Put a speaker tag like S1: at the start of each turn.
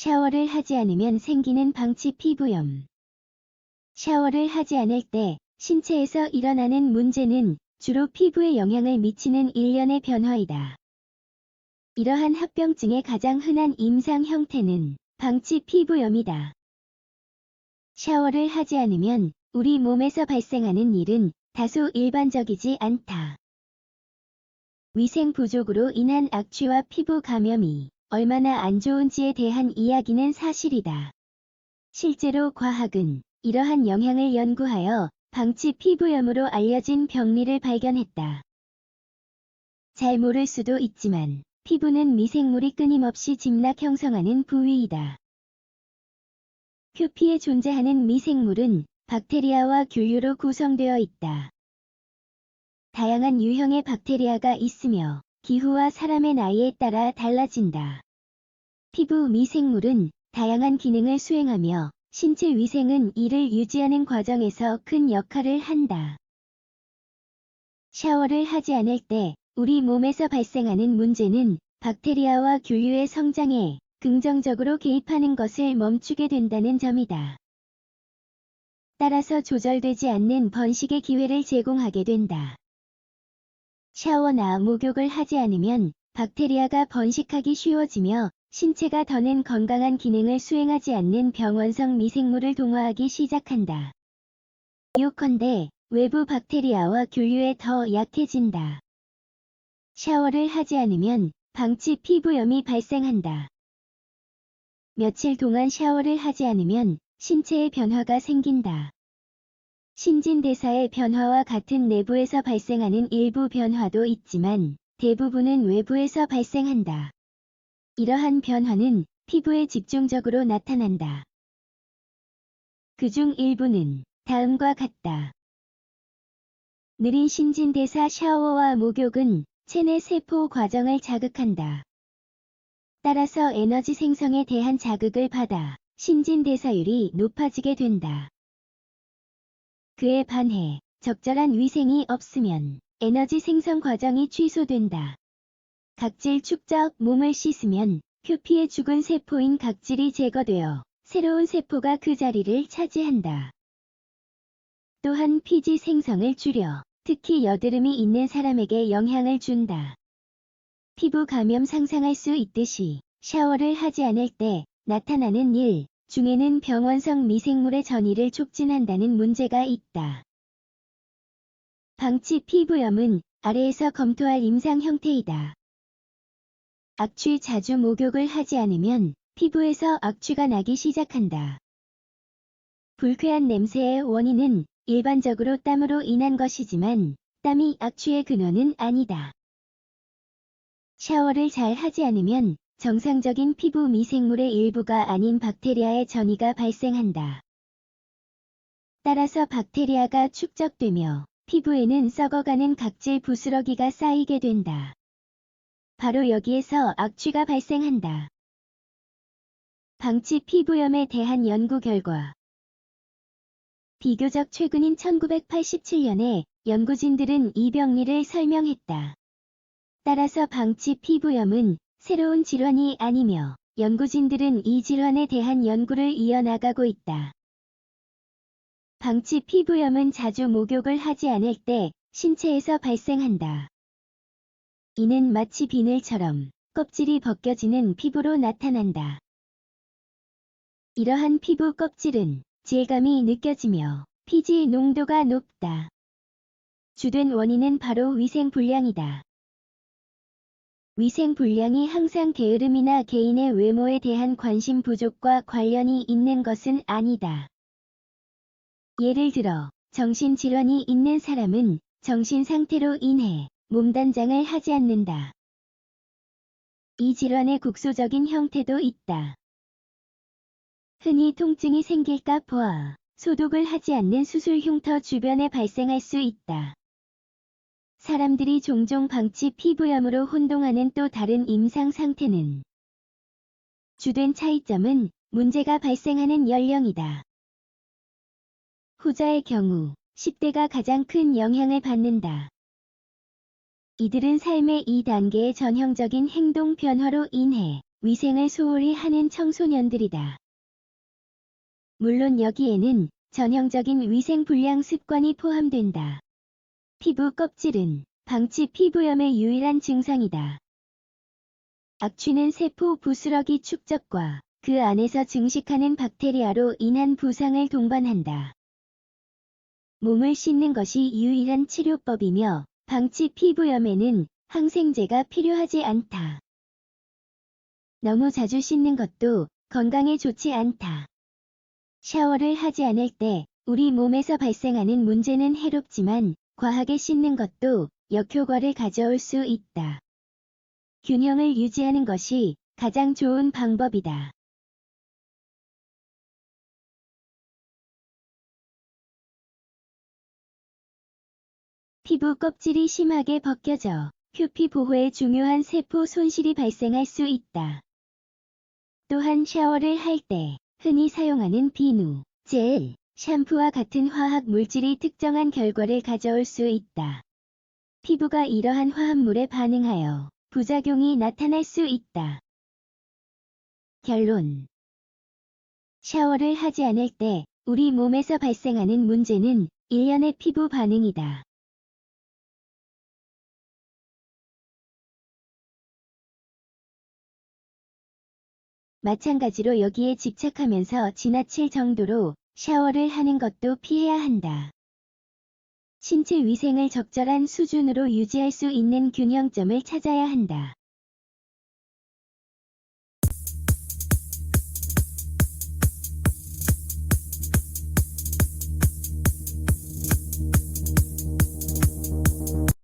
S1: 샤워를 하지 않으면 생기는 방치 피부염. 샤워를 하지 않을 때 신체에서 일어나는 문제는 주로 피부에 영향을 미치는 일련의 변화이다. 이러한 합병증의 가장 흔한 임상 형태는 방치 피부염이다. 샤워를 하지 않으면 우리 몸에서 발생하는 일은 다소 일반적이지 않다. 위생 부족으로 인한 악취와 피부 감염이 얼마나 안 좋은지에 대한 이야기는 사실이다. 실제로 과학은 이러한 영향을 연구하여 방치 피부염으로 알려진 병리를 발견했다. 잘 모를 수도 있지만 피부는 미생물이 끊임없이 짐락 형성하는 부위이다. 표피에 존재하는 미생물은 박테리아와 균류로 구성되어 있다. 다양한 유형의 박테리아가 있으며 기후와 사람의 나이에 따라 달라진다. 피부 미생물은 다양한 기능을 수행하며 신체 위생은 이를 유지하는 과정에서 큰 역할을 한다. 샤워를 하지 않을 때 우리 몸에서 발생하는 문제는 박테리아와 균류의 성장에 긍정적으로 개입하는 것을 멈추게 된다는 점이다. 따라서 조절되지 않는 번식의 기회를 제공하게 된다. 샤워나 목욕을 하지 않으면 박테리아가 번식하기 쉬워지며 신체가 더는 건강한 기능을 수행하지 않는 병원성 미생물을 동화하기 시작한다. 요컨대 외부 박테리아와 균류에 더 약해진다. 샤워를 하지 않으면 방치 피부염이 발생한다. 며칠 동안 샤워를 하지 않으면 신체에 변화가 생긴다. 신진대사의 변화와 같은 내부에서 발생하는 일부 변화도 있지만 대부분은 외부에서 발생한다. 이러한 변화는 피부에 집중적으로 나타난다. 그중 일부는 다음과 같다. 느린 신진대사 샤워와 목욕은 체내 세포 과정을 자극한다. 따라서 에너지 생성에 대한 자극을 받아 신진대사율이 높아지게 된다. 그에 반해 적절한 위생이 없으면 에너지 생성 과정이 취소된다. 각질 축적, 몸을 씻으면 표피의 죽은 세포인 각질이 제거되어 새로운 세포가 그 자리를 차지한다. 또한 피지 생성을 줄여 특히 여드름이 있는 사람에게 영향을 준다. 피부 감염 상상할 수 있듯이 샤워를 하지 않을 때 나타나는 일 중에는 병원성 미생물의 전이를 촉진한다는 문제가 있다. 방치 피부염은 아래에서 검토할 임상 형태이다. 악취 자주 목욕을 하지 않으면 피부에서 악취가 나기 시작한다. 불쾌한 냄새의 원인은 일반적으로 땀으로 인한 것이지만 땀이 악취의 근원은 아니다. 샤워를 잘 하지 않으면 정상적인 피부 미생물의 일부가 아닌 박테리아의 전이가 발생한다. 따라서 박테리아가 축적되며 피부에는 썩어가는 각질 부스러기가 쌓이게 된다. 바로 여기에서 악취가 발생한다. 방치 피부염에 대한 연구 결과 비교적 최근인 1987년에 연구진들은 이 병리를 설명했다. 따라서 방치 피부염은 새로운 질환이 아니며 연구진들은 이 질환에 대한 연구를 이어나가고 있다. 방치 피부염은 자주 목욕을 하지 않을 때 신체에서 발생한다. 이는 마치 비늘처럼 껍질이 벗겨지는 피부로 나타난다. 이러한 피부 껍질은 질감이 느껴지며 피지 농도가 높다. 주된 원인은 바로 위생 불량이다. 위생 불량이 항상 게으름이나 개인의 외모에 대한 관심 부족과 관련이 있는 것은 아니다. 예를 들어 정신질환이 있는 사람은 정신 상태로 인해 몸단장을 하지 않는다. 이 질환의 국소적인 형태도 있다. 흔히 통증이 생길까 보아 소독을 하지 않는 수술 흉터 주변에 발생할 수 있다. 사람들이 종종 방치 피부염으로 혼동하는 또 다른 임상 상태는 주된 차이점은 문제가 발생하는 연령이다. 후자의 경우 10대가 가장 큰 영향을 받는다. 이들은 삶의 2단계의 전형적인 행동 변화로 인해 위생을 소홀히 하는 청소년들이다. 물론 여기에는 전형적인 위생 불량 습관이 포함된다. 피부 껍질은 방치 피부염의 유일한 증상이다. 악취는 세포 부스러기 축적과 그 안에서 증식하는 박테리아로 인한 부상을 동반한다. 몸을 씻는 것이 유일한 치료법이며 방치 피부염에는 항생제가 필요하지 않다. 너무 자주 씻는 것도 건강에 좋지 않다. 샤워를 하지 않을 때 우리 몸에서 발생하는 문제는 해롭지만 과하게 씻는 것도 역효과를 가져올 수 있다. 균형을 유지하는 것이 가장 좋은 방법이다. 피부 껍질이 심하게 벗겨져 표피 보호에 중요한 세포 손실이 발생할 수 있다. 또한 샤워를 할 때 흔히 사용하는 비누, 젤, 샴푸와 같은 화학 물질이 특정한 결과를 가져올 수 있다. 피부가 이러한 화합물에 반응하여 부작용이 나타날 수 있다. 결론. 샤워를 하지 않을 때 우리 몸에서 발생하는 문제는 일련의 피부 반응이다. 마찬가지로 여기에 집착하면서 지나칠 정도로 샤워를 하는 것도 피해야 한다. 신체 위생을 적절한 수준으로 유지할 수 있는 균형점을 찾아야 한다.